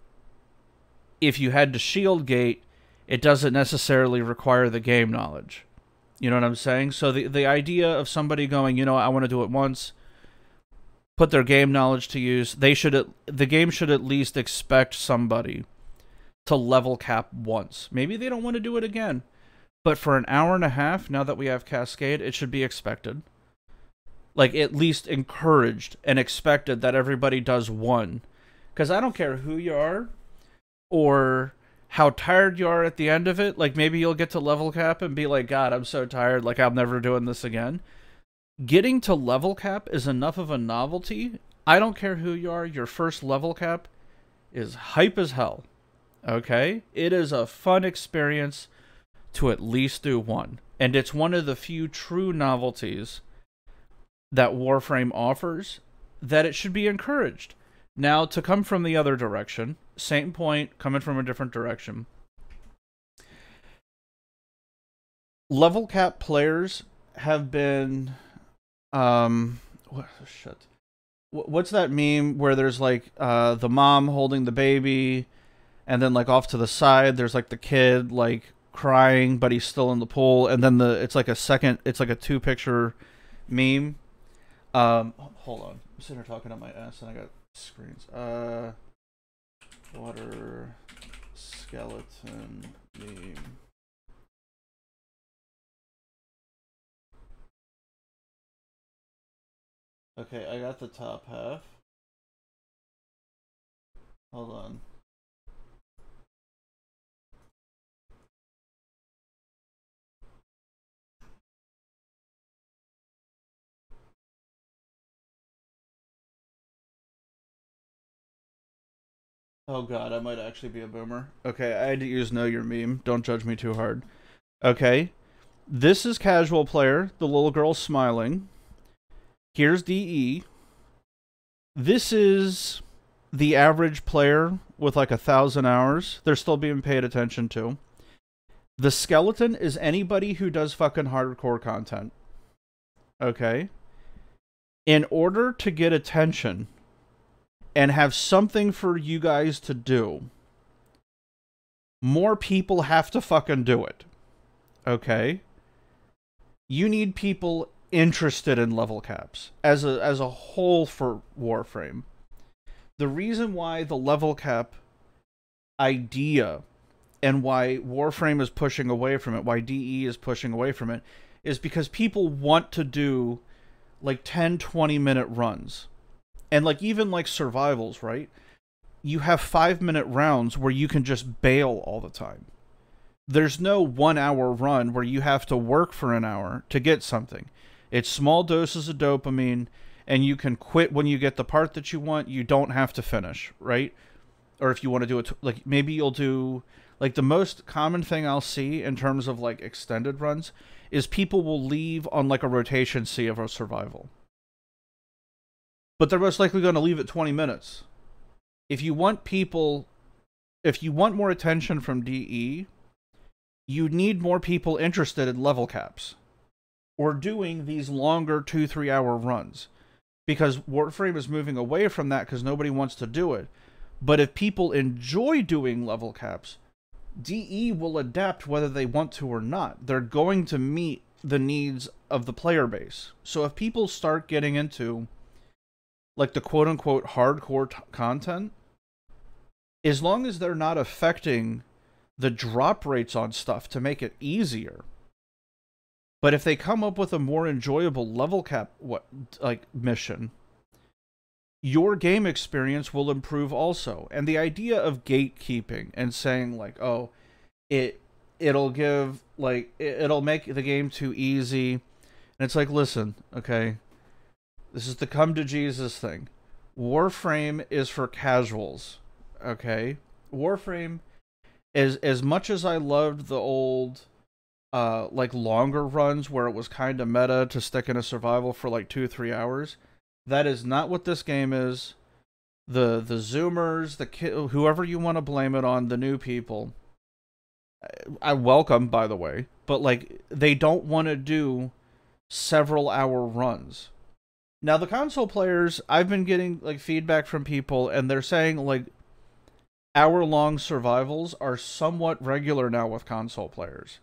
if you had to shield gate, it doesn't necessarily require the game knowledge. You know what I'm saying? So the idea of somebody going, you know, I want to do it once, put their game knowledge to use, the game should at least expect somebody to level cap once. Maybe they don't want to do it again. But for an hour and a half, now that we have Cascade, it should be expected. Like, at least encouraged and expected that everybody does one. Because I don't care who you are, or how tired you are at the end of it. Like, maybe you'll get to level cap and be like, God, I'm so tired, like, I'm never doing this again. Getting to level cap is enough of a novelty. I don't care who you are, your first level cap is hype as hell. Okay? It is a fun experience to at least do one. And it's one of the few true novelties that Warframe offers that it should be encouraged. Now, to come from the other direction, same point, coming from a different direction. Level cap players have been, what's that meme where there's like the mom holding the baby, and then like off to the side there's like the kid like crying, but he's still in the pool, and then it's like a 2-picture meme. Hold on, I'm sitting here talking on my ass, and I got screens. Water skeleton meme. Okay, I got the top half. Hold on. Oh god, I might actually be a boomer. Okay, I had to use Know Your Meme. Don't judge me too hard. Okay. This is casual player. The little girl smiling. Here's DE. This is the average player with like 1,000 hours. They're still being paid attention to. The skeleton is anybody who does fucking hardcore content. Okay? In order to get attention and have something for you guys to do, more people have to fucking do it. Okay? You need people interested in level caps as a whole for Warframe. The reason why the level cap idea and why Warframe is pushing away from it, why DE is pushing away from it, is because people want to do like 10, 20-minute runs. And like even like survivals, right? You have 5-minute rounds where you can just bail all the time. There's no 1-hour run where you have to work for an hour to get something. It's small doses of dopamine, and you can quit when you get the part that you want. You don't have to finish, right? Or if you want to do it, like maybe you'll do, like the most common thing I'll see in terms of like extended runs is people will leave on like a rotation C of a survival. But they're most likely going to leave at 20 minutes. If you want people, if you want more attention from DE, you need more people interested in level caps or doing these longer 2-3 hour runs, because Warframe is moving away from that because nobody wants to do it. But if people enjoy doing level caps, DE will adapt whether they want to or not. They're going to meet the needs of the player base. So if people start getting into like the quote-unquote hardcore content, as long as they're not affecting the drop rates on stuff to make it easier. But if they come up with a more enjoyable level cap mission, your game experience will improve also. And the idea of gatekeeping and saying like, oh, it'll give like it'll make the game too easy. And it's like, listen, okay, this is the come to Jesus thing. Warframe is for casuals, okay? Warframe is, as much as I loved the old like longer runs where it was kind of meta to stick in a survival for like 2-3 hours, that is not what this game is. The Zoomers, whoever you want to blame it on, the new people, I welcome, by the way, but like they don't want to do several hour runs. Now the console players, I've been getting like feedback from people and they're saying like hour-long survivals are somewhat regular now with console players.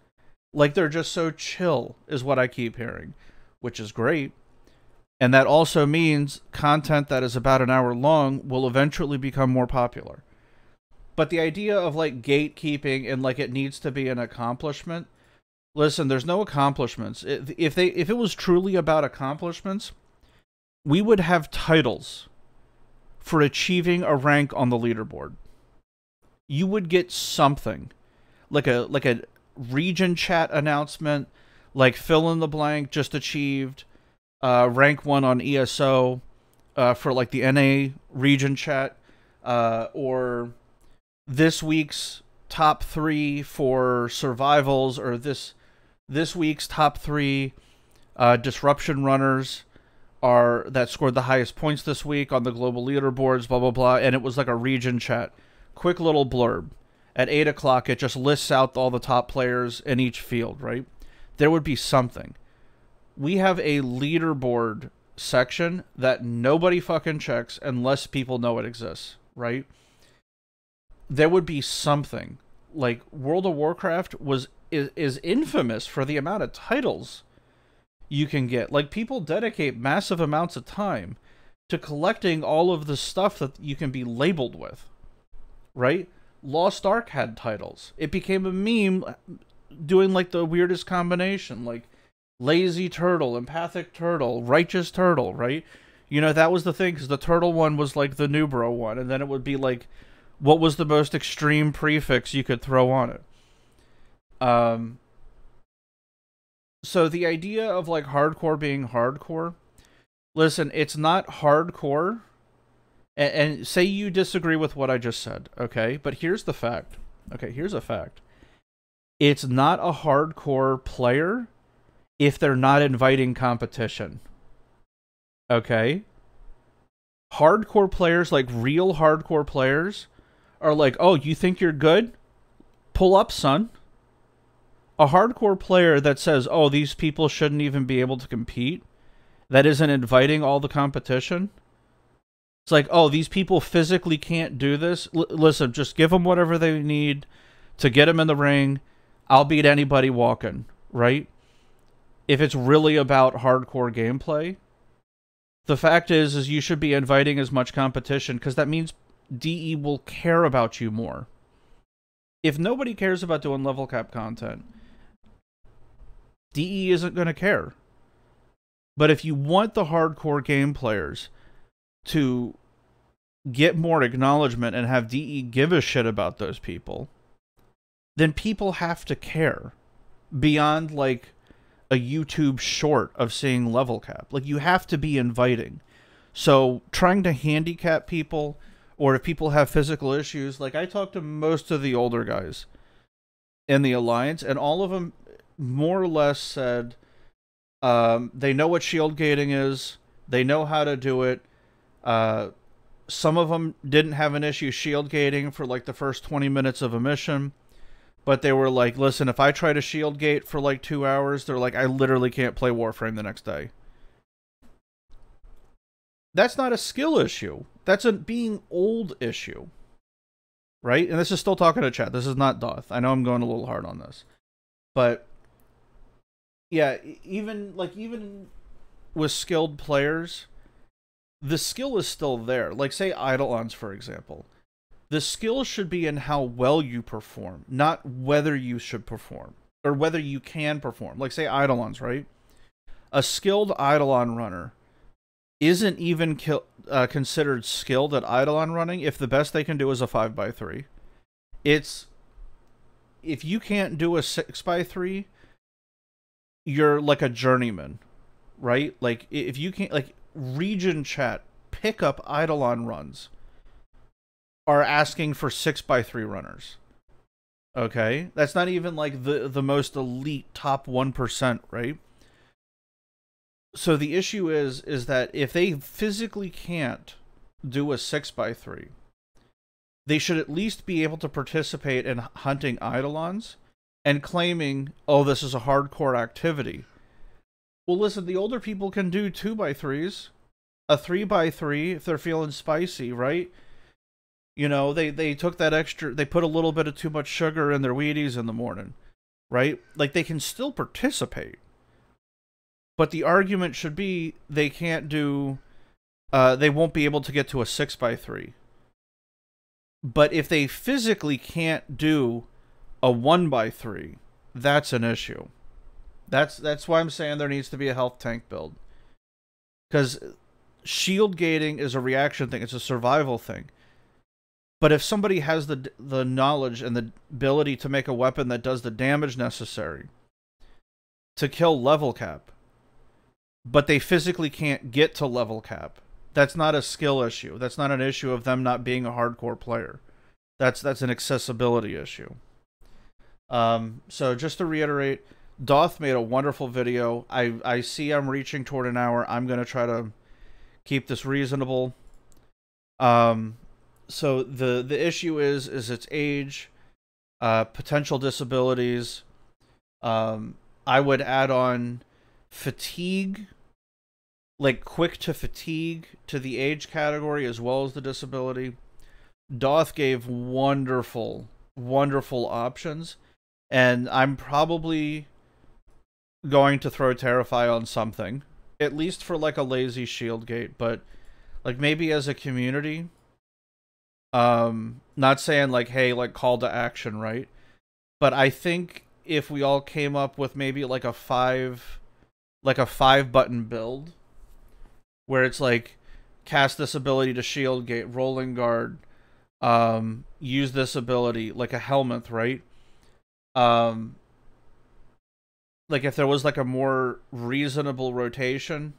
Like they're just so chill is what I keep hearing, which is great. And that also means content that is about an hour long will eventually become more popular. But the idea of like gatekeeping and like it needs to be an accomplishment, listen, there's no accomplishments. If it was truly about accomplishments, we would have titles for achieving a rank on the leaderboard. You would get something like a region chat announcement, like fill in the blank just achieved rank 1 on ESO for like the NA region chat, or this week's top 3 for survivals, or this week's top 3 disruption runners are that scored the highest points this week on the global leaderboards, blah blah blah. And it was like a region chat, quick little blurb. At 8 o'clock, it just lists out all the top players in each field, right? There would be something. We have a leaderboard section that nobody fucking checks unless people know it exists, right? There would be something. Like, World of Warcraft is infamous for the amount of titles you can get. Like, people dedicate massive amounts of time to collecting all of the stuff that you can be labeled with, right? Lost Ark had titles. It became a meme doing like the weirdest combination, like lazy turtle, empathic turtle, righteous turtle, right? You know, that was the thing, because the turtle one was like the Nubro one, and then it would be like, what was the most extreme prefix you could throw on it? So the idea of like hardcore being hardcore, listen, it's not hardcore. And say you disagree with what I just said, okay? But here's the fact. Okay, here's a fact. It's not a hardcore player if they're not inviting competition. Okay? Hardcore players, like real hardcore players, are like, oh, you think you're good? Pull up, son. A hardcore player that says, oh, these people shouldn't even be able to compete, that isn't inviting all the competition, it's like, oh, these people physically can't do this. Listen, just give them whatever they need to get them in the ring. I'll beat anybody walking, right? If it's really about hardcore gameplay, the fact is you should be inviting as much competition, because that means DE will care about you more. If nobody cares about doing level cap content, DE isn't going to care. But if you want the hardcore game players to get more acknowledgement and have DE give a shit about those people, then people have to care beyond like a YouTube short of seeing level cap. Like, you have to be inviting. So trying to handicap people, or if people have physical issues, like I talked to most of the older guys in the Alliance, and all of them more or less said they know what shield gating is, they know how to do it. Some of them didn't have an issue shield gating for like the first 20 minutes of a mission, but they were like, listen, if I try to shield gate for like 2 hours, they're like, I literally can't play Warframe the next day. That's not a skill issue. That's a being old issue. Right? And this is still talking to chat. This is not Doth. I know I'm going a little hard on this. But yeah, even with skilled players, the skill is still there. Like, say Eidolons, for example. The skill should be in how well you perform, not whether you should perform, or whether you can perform. Like, say Eidolons, right? A skilled Eidolon runner isn't even considered skilled at Eidolon running if the best they can do is a 5x3. It's, if you can't do a 6x3, you're like a journeyman, right? Like, if you can't, like, region chat pickup Eidolon runs are asking for 6x3 runners. Okay? That's not even like the most elite top 1%, right? So the issue is that if they physically can't do a 6x3, they should at least be able to participate in hunting Eidolons and claiming, oh, this is a hardcore activity. Well, listen, the older people can do 2x3s, a 3x3 if they're feeling spicy, right? You know, they took that extra, they put a little bit of too much sugar in their Wheaties in the morning, right? Like, they can still participate. But the argument should be they can't do, they won't be able to get to a 6x3. But if they physically can't do a 1x3, that's an issue. That's why I'm saying there needs to be a health tank build. Because shield gating is a reaction thing. It's a survival thing. But if somebody has the knowledge and the ability to make a weapon that does the damage necessary to kill level cap, but they physically can't get to level cap, that's not a skill issue. That's not an issue of them not being a hardcore player. That's an accessibility issue. So just to reiterate, Doth made a wonderful video. I see I'm reaching toward an hour. I'm going to try to keep this reasonable. So the issue is its age, potential disabilities. I would add on fatigue, like quick to fatigue, to the age category as well as the disability. Doth gave wonderful options, and I'm probably going to throw Terrify on something, at least for like a lazy shield gate. But Like maybe as a community, not saying like, hey, like call to action, right? But I think if we all came up with maybe like a 5 button build where it's like cast this ability to shield gate, rolling guard, use this ability, like a helmet, right? Um, like if there was like a more reasonable rotation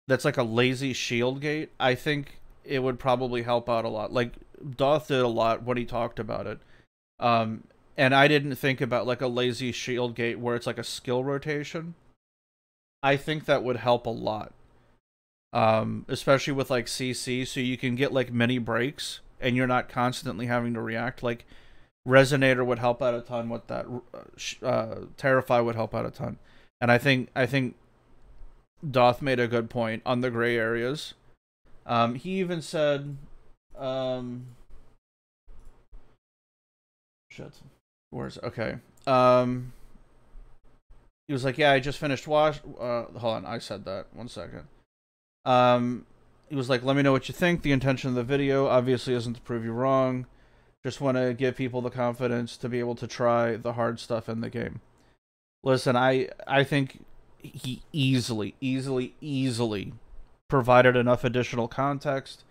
that's like a lazy shield gate, I think it would probably help out a lot. Like Doth did a lot when he talked about it. Um, and I didn't think about like a lazy shield gate where it's like a skill rotation. I think that would help a lot. Especially with like CC, so you can get like mini breaks and you're not constantly having to react. Like Resonator would help out a ton with that. Terrify would help out a ton. And I think Doth made a good point on the gray areas. He even said, shit, where's okay? He was like, yeah, I just finished hold on, I said that. 1 second. He was like, let me know what you think. The intention of the video obviously isn't to prove you wrong. Just want to give people the confidence to be able to try the hard stuff in the game. Listen, I think he easily provided enough additional context.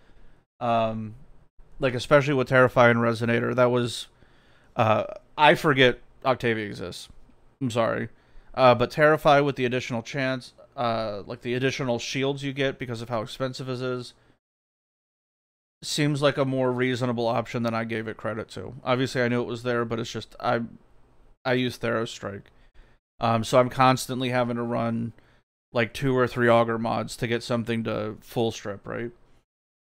Like especially with Terrify and Resonator, that was I forget Octavia exists. I'm sorry. But Terrify with the additional chance, like the additional shields you get because of how expensive it is, seems like a more reasonable option than I gave it credit to. Obviously, I knew it was there, but it's just I use Theros Strike, so I'm constantly having to run like 2 or 3 auger mods to get something to full strip, right?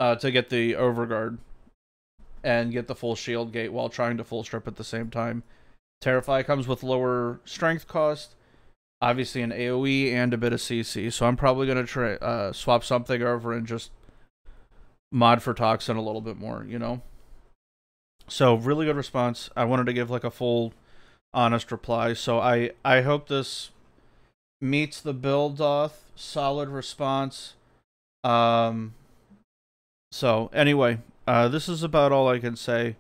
To get the overguard and get the full shield gate while trying to full strip at the same time. Terrify comes with lower strength cost, obviously an AoE and a bit of CC, so I'm probably going to try swap something over and just mod for Toxin a little bit more, you know? So, really good response. I wanted to give like a full, honest reply, so I hope this meets the build, Doth. Solid response. So, anyway, this is about all I can say.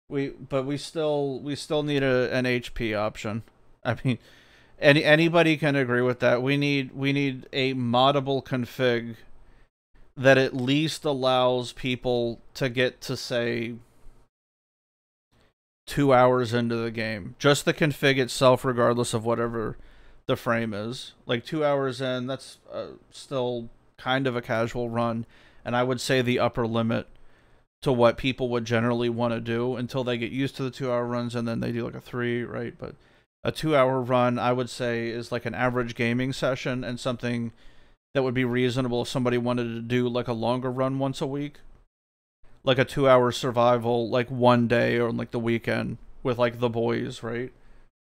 But we still need an HP option. I mean, anybody can agree with that. We need a moddable config that at least allows people to get to, say, 2 hours into the game. Just the config itself, regardless of whatever the frame is. Like 2 hours in, that's still kind of a casual run. And I would say the upper limit to what people would generally want to do until they get used to the 2 hour runs, and then they do like a 3, right? But a 2 hour run, I would say, is like an average gaming session and something that would be reasonable if somebody wanted to do like a longer run once a week. Like a 2 hour survival, like one day or like the weekend with like the boys, right?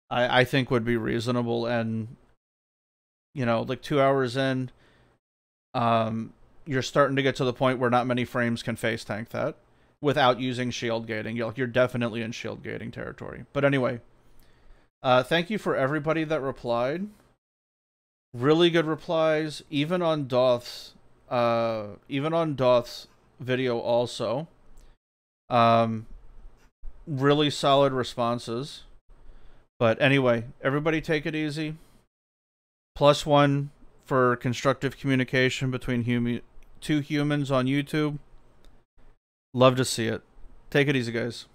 I think would be reasonable. And, you know, like 2 hours in, you're starting to get to the point where not many frames can face tank that without using shield gating. You're definitely in shield gating territory. But anyway, thank you for everybody that replied. Really good replies, even on Doth's video also. Really solid responses. But anyway, everybody take it easy. +1 for constructive communication between 2 humans on YouTube. Love to see it. Take it easy, guys.